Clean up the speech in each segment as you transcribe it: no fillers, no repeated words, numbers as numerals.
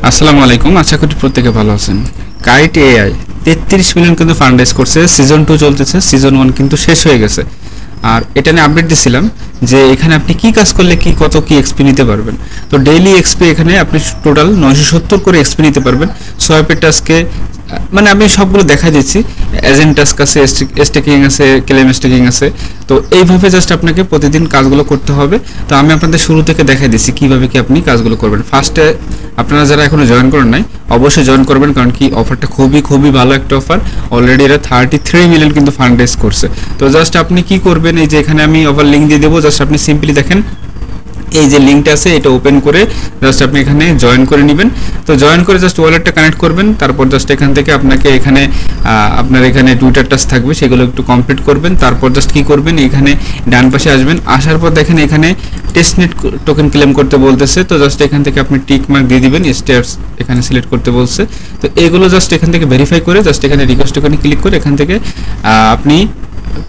আসসালামু আলাইকুম, আশা করি প্রত্যেকে ভালো আছেন। কাইট এআই 33 মিলিয়ন কিন্তু ফান্ড রেজ করছে। সিজন 2 চলতেছে, সিজন 1 কিন্তু শেষ হয়ে গেছে। আর এটা নিয়ে আপডেট দিছিলাম যে এখানে আপনি কি কাজ করলে কত কি এক্সপি নিতে পারবেন। তো ডেইলি এক্সপি এখানে আপনি টোটাল 970 করে এক্সপি নিতে পারবেন। সোয়াইপের টাস্কে মানে আমি সবগুলো দেখাই দিচ্ছি। এজেন্ট টাস্ক আছে, স্টেকিং আছে, ক্লেম স্টেকিং আছে। তো এইভাবে জাস্ট আপনাকে প্রতিদিন কাজগুলো করতে হবে। তো আমি আপনাদের শুরু থেকে দেখাই দিচ্ছি কিভাবে কি আপনি কাজগুলো করবেন। ফার্স্টে আপনারা যারা এখনো জয়েন করেন নাই অবশ্যই জয়েন করবেন, কারণ কি অফারটা খুবই ভালো একটা অফার। অলরেডি এরা 33 মিলিয়ন কিন্তু ফান্ড রেজ করছে। তো জাস্ট আপনি কি করবেন, এই যে এখানে আমি অফার লিঙ্ক দিয়ে দেবো, জাস্ট আপনি সিম্পলি দেখেন এই যে লিঙ্কটা আছে এটা ওপেন করে জাস্ট আপনি এখানে জয়েন করে নেবেন। তো জয়েন করে জাস্ট ওয়ালেটটা কানেক্ট করবেন, তারপর জাস্ট এখান থেকে আপনাকে এখানে আপনার এখানে টুইটার টাস্ক থাকবে, সেগুলো একটু কমপ্লিট করবেন। তারপর জাস্ট কি করবেন, এখানে ডান পাশে আসবেন, আসার পর দেখেন এখানে টেস্টনেট টোকেন ক্লেম করতে বলতেছে। তো জাস্ট এখান থেকে আপনি টিক মার্ক দিয়ে দিবেন, স্টেপস এখানে সিলেক্ট করতে বলছে। তো এগুলো জাস্ট এখান থেকে ভেরিফাই করে জাস্ট এখানে রিকোয়েস্ট টোকেনে ক্লিক করে এখান থেকে আপনি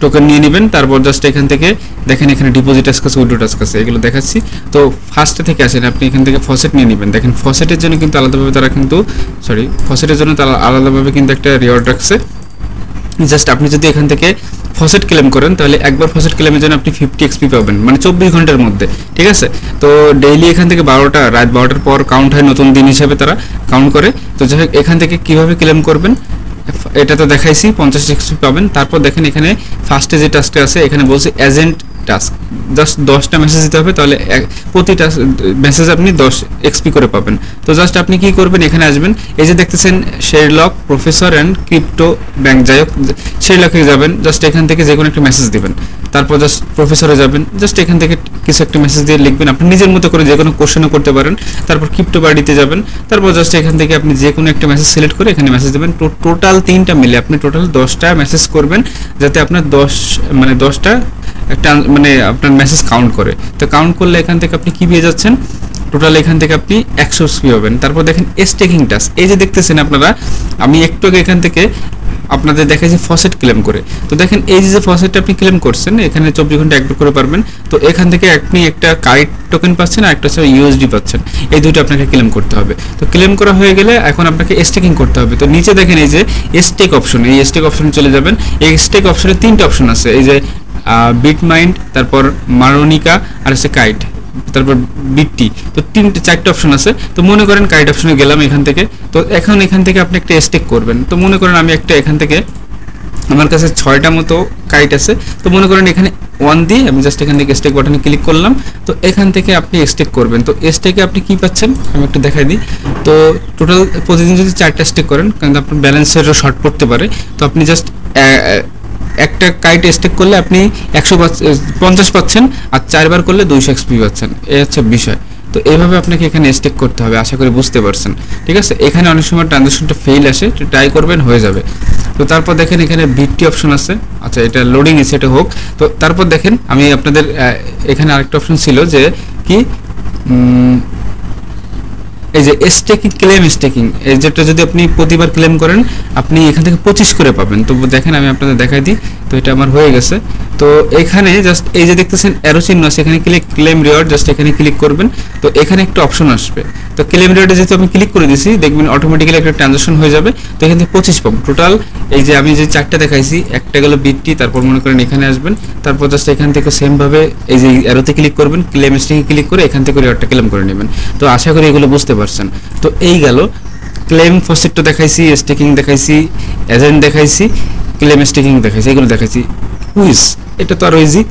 টোকেন নিয়ে নেবেন। তারপর জাস্ট এখান থেকে দেখেন এখানে ডিপোজিট টাস্ক আছে, উইথড্র টাস্ক আছে, এগুলো দেখাচ্ছি। তো ফার্স্টে থেকে আসেন, আপনি এখান থেকে ফসেট নিয়ে নেবেন। দেখেন ফসেটের জন্য কিন্তু আলাদাভাবে তারা কিন্তু ফসেটের জন্য তারা আলাদাভাবে কিন্তু একটা রিওয়ার্ড রাখছে। জাস্ট আপনি যদি এখান থেকে ফসেট ক্লেম করেন তাহলে একবার ফসেট ক্লেমের জন্য আপনি 50 এক্সপি পাবেন, মানে 24 ঘন্টার মধ্যে, ঠিক আছে। তো ডেইলি এখান থেকে রাত 12টার পর কাউন্ট হয়, নতুন দিন হিসাবে তারা কাউন্ট করে। তো যাই হোক এখান থেকে কীভাবে ক্লেম করবেন এটা তো দেখাইছি, 50 এক্সপি পাবেন। তারপর দেখেন এখানে ফার্স্টে যে টাস্কটা আছে এখানে বলছে এজেন্ট টাস্ক, জাস্ট 10টা মেসেজ দিতে হবে, তাহলে প্রতিটা মেসেজ আপনি 10 এক্সপি করে পাবেন। তো জাস্ট আপনি কি করবেন, এখানে আসবেন, এই যে দেখতেছেন শেরলক প্রফেসর অ্যান্ড ক্রিপ্টো ব্যাংক, যাই হোক শেরলকে যাবেন, জাস্ট এখান থেকে যে কোনো একটা মেসেজ দিবেন। তারপর জাস্ট প্রফেসরে যাবেন, জাস্ট এখান থেকে কিছু একটা মেসেজ দিয়ে লিখবেন, আপনি নিজের মতো করে যে কোনো কোশ্চেনও করতে পারেন। তারপর ক্রিপ্টো বাড়িতে যাবেন, তারপর জাস্ট এখান থেকে আপনি যে কোনো একটা মেসেজ সিলেক্ট করে এখানে মেসেজ দেবেন। টোটাল 3টা মিলে আপনি টোটাল 10টা মেসেজ করবেন, যাতে আপনার 10টা একটা মানে আপনার মেসেজ কাউন্ট করে। তো কাউন্ট করলে এখান থেকে আপনি কি পেয়ে যাচ্ছেন, টোটাল এখান থেকে আপনি 100 এক্সপি পাবেন। তারপর দেখেন স্টেকিং টাস্ক, এই যে দেখতেছেন আপনারা, আমি একটু আগে এখান থেকে আপনাদের দেখাইছি ফসেট ক্লেম করে। তো দেখেন এই যে ফসেটটা আপনি ক্লেম করছেন এখানে 24 ঘন্টা একবার করে পারবেন। তো এখান থেকে আপনি একটা কাইট টোকেন পাচ্ছেন আর একটা হচ্ছে ইউএসডি পাচ্ছেন, এই দুটো আপনাকে ক্লেম করতে হবে। তো ক্লেম করা হয়ে গেলে এখন আপনাকে স্টেকিং করতে হবে। তো নিচে দেখেন এই যে স্টেক অপশন, এই স্টেক অপশনে চলে যাবেন। এই স্টেক অপশনে 3টা অপশন আছে, এই যে বিটমাইন্ড, তারপর মারোনিকা আর হচ্ছে কাইট, তারপর বিটটি। তো 4টা অপশন আছে। তো মনে করেন কাইট অপশনে গেলাম এখান থেকে। তো এখন এখান থেকে আপনি একটা স্টেক করবেন। তো মনে করেন আমি একটা এখান থেকে আমার কাছে 6টা মতো কাইট আছে। তো মনে করেন এখানে 1 দিয়ে আমি জাস্ট এখান থেকে স্টেক বাটনে ক্লিক করলাম। তো এখান থেকে আপনি স্টেক করবেন। তো স্টেকে আপনি কি পাচ্ছেন আমি একটু দেখাই দিই। তো টোটাল প্রতিদিন যদি 4টা স্টেক করেন, কারণ আপনার ব্যালেন্সেরও শর্ট পড়তে পারে, তো আপনি জাস্ট একটা কাইট স্টেক করলে আপনি 150 পাচ্ছেন, আর 4বার করলে 200 এক্সপি পাচ্ছেন, এই হচ্ছে বিষয়। তো এইভাবে আপনাকে এখানে স্টেক করতে হবে, আশা করি বুঝতে পারছেন, ঠিক আছে। এখানে অনেক সময় ট্রানজাকশনটা ফেল আসে, তো ট্রাই করবেন, হয়ে যাবে। তো তারপর দেখেন এখানে বিটটি অপশন আছে, আচ্ছা এটা লোডিং এসে এটা হোক। তো তারপর দেখেন আমি আপনাদের এখানে আরেকটা অপশন ছিল যে কি এই যে স্টেকিং, ক্লেম স্টেকিং, এই যেটা যদি আপনি প্রতিবার ক্লেম করেন আপনি এখান থেকে 25 করে পাবেন। তো দেখেন আমি আপনাদের দেখাই দিই। তো এটা আমার হয়ে গেছে। তো এখানে জাস্ট এই যে দেখতেছেন অ্যারো চিহ্ন আছে, এখানে ক্লেম রিওয়ার্ড, জাস্ট এখানে ক্লিক করবেন। তো এখানে একটা অপশন আসবে। তো ক্লেম রিওয়ার্ডে যেহেতু আমি ক্লিক করে দিয়েছি, দেখবেন অটোমেটিক্যালি একটা ট্রানজাকশন হয়ে যাবে। তো এখান থেকে 25 পাবো টোটাল। এই যে আমি যে 4টা দেখাইছি, একটা গেল বিটটি, তারপর মনে করেন এখানে আসবেন, তারপর জাস্ট এখান থেকে সেমভাবে এই যে অ্যারোতে ক্লিক করবেন, ক্লেম স্টেকিং ক্লিক করে এখান থেকে রিওয়ার্ডটা ক্লেম করে নেবেন। তো আশা করি এগুলো বুঝতে পারছেন। তো এই গেল ক্লেম ফসেটটা দেখাইছি, স্টেকিং দেখাইছি, এজেন্ট দেখাইছি, ক্লেম স্টেকিং দেখাইছি, এগুলো দেখাইছি। কুইজ, এটা তো আরো ইজি।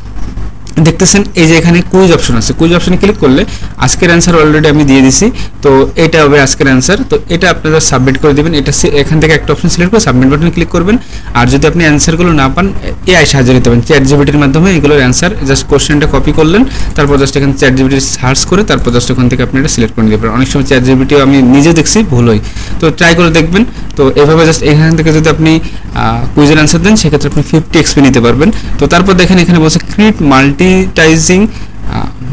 দেখতেছেন এই যে এখানে কুইজ অপশন আছে, কুইজ অপশনে ক্লিক করলে আজকের অ্যান্সার অলরেডি আমি দিয়ে দিছি। তো এটা হবে আজকের অ্যান্সার। তো এটা আপনারা সাবমিট করে দিবেন। এটা এখান থেকে একটা অপশন সিলেক্ট করে সাবমিট বাটনে ক্লিক করবেন। আর যদি আপনি অ্যান্সারগুলো না পান, এআই সাহায্য নিতে পারেন, চ্যাট জিপিটির মাধ্যমে এগুলোর অ্যান্সার জাস্ট কোশ্চেনটা কপি করলেন, তারপর জাস্ট এখানে চ্যাট জিপিটি সার্চ করে তারপর জাস্ট ওখান থেকে আপনি এটা সিলেক্ট করে নিতে পারেন। অনেক সময় চ্যাট জিপিটিও আমি নিজে দেখছি ভুল হয়, তো ট্রাই করে দেখবেন। তো এভাবে জাস্ট এখান থেকে যদি আপনি কুইজের অ্যান্সার দেন সেক্ষেত্রে আপনি 50 এক্সপি নিতে পারবেন। তো তারপর দেখেন এখানে বলছে ক্রিয়েট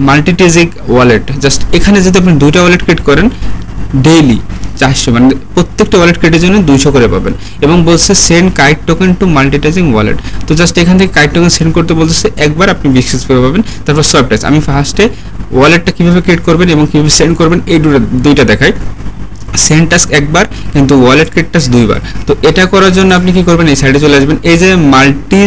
মাল্টিটাস্কিং ওয়ালেট, জাস্ট এখানে যদি আপনি 2টা ওয়ালেট ক্রিয়েট করেন ডেইলি 400, মানে প্রত্যেকটা ওয়ালেট ক্রিয়েটের জন্য 200 করে পাবেন। এবং বলছে send kite token to multitasking wallet. তো জাস্ট এখান থেকে কাইট টোকেন সেন্ড করতে বলতেছে, একবার আপনি 20 এক্সপি পাবেন। তারপর সোয়াইপ টাস্ক, আমি ফার্স্টে ওয়ালেটটা কীভাবে ক্রিয়েট করবেন এবং কীভাবে সেন্ড করবেন এই দুইটা দেখাই। সেন্ড টাস্ক একবার কিন্তু ওয়ালেট ক্রিয়েট টাস্ক দুইবার। তো এটা করার জন্য আপনি কি করবেন, এই সাইডে চলে আসবেন, এই যে মাল্টি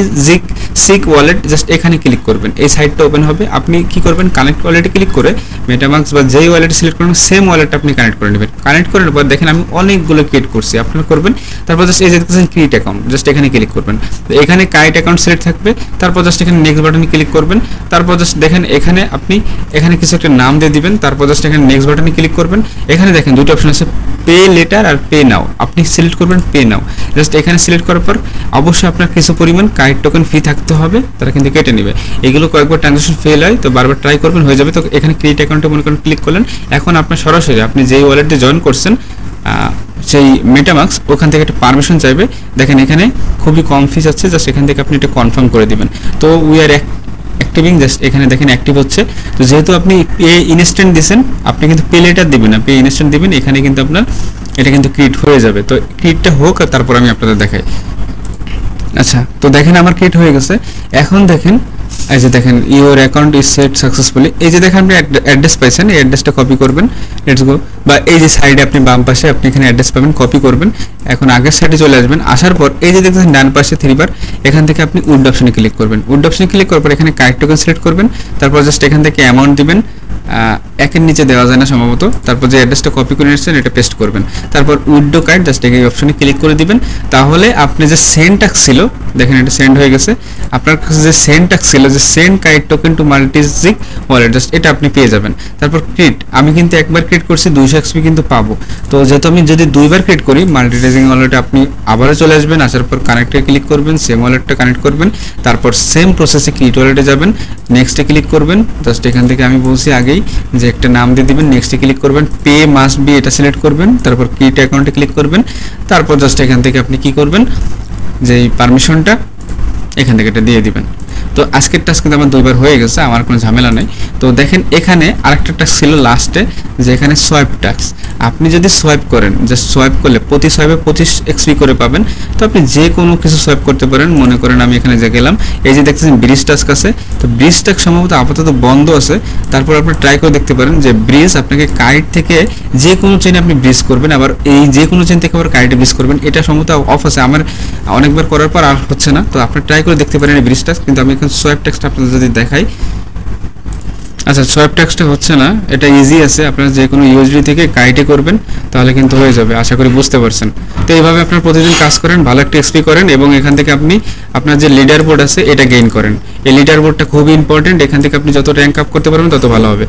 সিক ওয়ালেট জাস্ট এখানে ক্লিক করবেন, এই সাইটটা ওপেন হবে। আপনি কি করবেন, কানেক্ট ওয়ালেটে ক্লিক করে মেটামাস্ক বা যেই ওয়ালেট সিলেক্ট করবেন সেম ওয়ালেটটা আপনি কানেক্ট করে নেবেন। কানেক্ট করার পর দেখেন আমি অনেকগুলো ক্রিয়েট করছি, আপনারা করবেন। তারপর জাস্ট এই যে দেখতেছেন ক্রিয়েট অ্যাকাউন্ট, জাস্ট এখানে ক্লিক করবেন। তো এখানে কাইট অ্যাকাউন্ট সিলেক্ট থাকবে, তারপর জাস্ট এখানে নেক্সট বাটনে ক্লিক করবেন। তারপর জাস্ট দেখেন এখানে আপনি এখানে কিছু একটা নাম দিয়ে দিবেন, তারপর জাস্ট এখানে নেক্সট বাটনে ক্লিক করবেন। এখানে দেখেন দুটো অপশন আছে, পে লেটার আর পে নাও। আপনি সিলেক্ট করবেন পে নাও। জাস্ট এখানে সিলেক্ট করার পর অবশ্যই আপনার কিছু পরিমাণ কাইট টোকেন ফি থাকতে হবে, তারা কিন্তু কেটে নেবে। এগুলো কয়েকবার ট্রানজাকশন ফেল হয়, তো বারবার ট্রাই করবেন, হয়ে যাবে। তো এখানে ক্রিয়েট অ্যাকাউন্টে মনে করেন ক্লিক করলেন। এখন আপনার সরাসরি আপনি যেই ওয়ালেটে জয়েন করছেন সেই মেটামাস্ক, ওখান থেকে একটা পারমিশন চাইবে। দেখেন এখানে খুবই কম ফিস আছে, জাস্ট এখান থেকে আপনি এটা কনফার্ম করে দিবেন। তো উই আর অ্যাক্টিভিং, জাস্ট এখানে দেখেন অ্যাক্টিভ হচ্ছে। তো যেহেতু আপনি পে ইনস্ট্যান্ট দিচ্ছেন, আপনি কিন্তু পে লেটার দিবেন না, পে ইনস্ট্যান্ট দিবেন। এখানে কিন্তু আপনার এটা কিন্তু ক্রিয়েট হয়ে যাবে। তো ক্রিয়েটটা হোক আর তারপর আমি আপনাদের দেখাই। আচ্ছা, তো দেখেন আমার ক্রিয়েট হয়ে গেছে। এখন দেখেন এই যে দেখেন your account is set successfully. এই যে দেখেন আপনি অ্যাড্রেস পাইছেন, এই অ্যাড্রেসটা কপি করবেন, লেটস গো। বা এই যে সাইডে আপনি বাম পাশে আপনি এখানে অ্যাড্রেস পাবেন, কপি করবেন। এখন আগের সাইডে চলে আসবেন, আসার পর এই যে দেখতেছেন ডান পাশে 3 বার, এখান থেকে আপনি উড অপশনে ক্লিক করবেন। উড অপশনে ক্লিক করার পর এখানে কাইট টোকেন সিলেক্ট করবেন, তারপর জাস্ট এখান থেকে অ্যামাউন্ট দিবেন, একের নিচে দেওয়া যায় না সম্ভবত। তারপর যে অ্যাড্রেসটা কপি করে নিচ্ছেন এটা পেস্ট করবেন, তারপর উইথড্র কার্ড জাস্ট এই অপশনে ক্লিক করে দিবেন। তাহলে আপনি যে সেন্ড টাস্ক ছিল, দেখেন এটা সেন্ড হয়ে গেছে। আপনার কাছে যে সেন্ড টাস্ক ছিল, যে send kite token to multisig wallet, just এটা আপনি পেয়ে যাবেন। তারপর ক্রিয়েট, আমি কিন্তু একবার ক্রিয়েট করছি 200 এক্সপি কিন্তু পাবো। তো যেহেতু আমি যদি দুইবার ক্রিয়েট করি মাল্টিটাইজিং ওয়ালেটে, আপনি আবারও চলে আসবেন, আসার পর কানেক্টে ক্লিক করবেন, সেম ওয়ালেটটা কানেক্ট করবেন, তারপর সেম প্রসেসে ক্রিয়েট ওয়ালেটে যাবেন, নেক্সটে ক্লিক করবেন। জাস্ট এখান থেকে আমি বলছি আগেই যে একটা নাম দিয়ে দিবেন, নেক্সটে ক্লিক করবেন, পে মাস্ট বি এটা সিলেক্ট করবেন, তারপর ক্রিয়েট অ্যাকাউন্টে ক্লিক করবেন। তারপর জাস্ট এখান থেকে আপনি কি করবেন, যে এই পারমিশনটা এখান থেকে এটা দিয়ে দিবেন। তো আজকের টাস্ক কিন্তু আমার দুইবার হয়ে গেছে, আমার কোনো ঝামেলা নাই। তো দেখেন এখানে আরেকটা টাস্ক ছিল লাস্টে, যে এখানে সোয়াইপ টাস্ক। আপনি যদি সোয়াইপ করেন, জাস্ট সোয়াইপ করলে প্রতি সোয়াইপে 25 এক্সপি করে পাবেন। তো আপনি যে কোনো কিছু সোয়াইপ করতে পারেন। মনে করেন আমি এখানে যে গেলাম, এই যে দেখতেছেন ব্রিজ টাস্ক আছে, তো ব্রিজ টাস্ক সম্ভবত আপাতত বন্ধ আছে। তারপর আপনি ট্রাই করে দেখতে পারেন যে ব্রিজ আপনাকে কাইট থেকে যে কোনো চেনে আপনি ব্রিজ করবেন, আবার এই যে কোনো চেন থেকে আবার কাইটে ব্রিজ করবেন, এটা সম্ভবত অফ আছে। আমার অনেকবার করার পর আর হচ্ছে না, তো আপনি ট্রাই করে দেখতে পারেন এই ব্রিজ টাস্ক। কিন্তু আমি এখন সোয়াইপ টাস্কটা আপনাদের যদি দেখাই, আচ্ছা সোয়াইপ টাস্কটা হচ্ছে না, এটা ইজি আছে। আপনারা যে কোনো ইউএসডি থেকে কাইটে করবেন, তাহলে কিন্তু হয়ে যাবে। আশা করি বুঝতে পারছেন। তো এইভাবে আপনারা প্রতিদিন কাজ করেন, ভালো একটা এক্সপি করেন, এবং এখান থেকে আপনি আপনার যে লিডার বোর্ড আছে এটা গেইন করেন। এই লিডার বোর্ডটা খুবই ইম্পর্টেন্ট, এখান থেকে আপনি যত র্যাঙ্ক আপ করতে পারবেন তত ভালো হবে।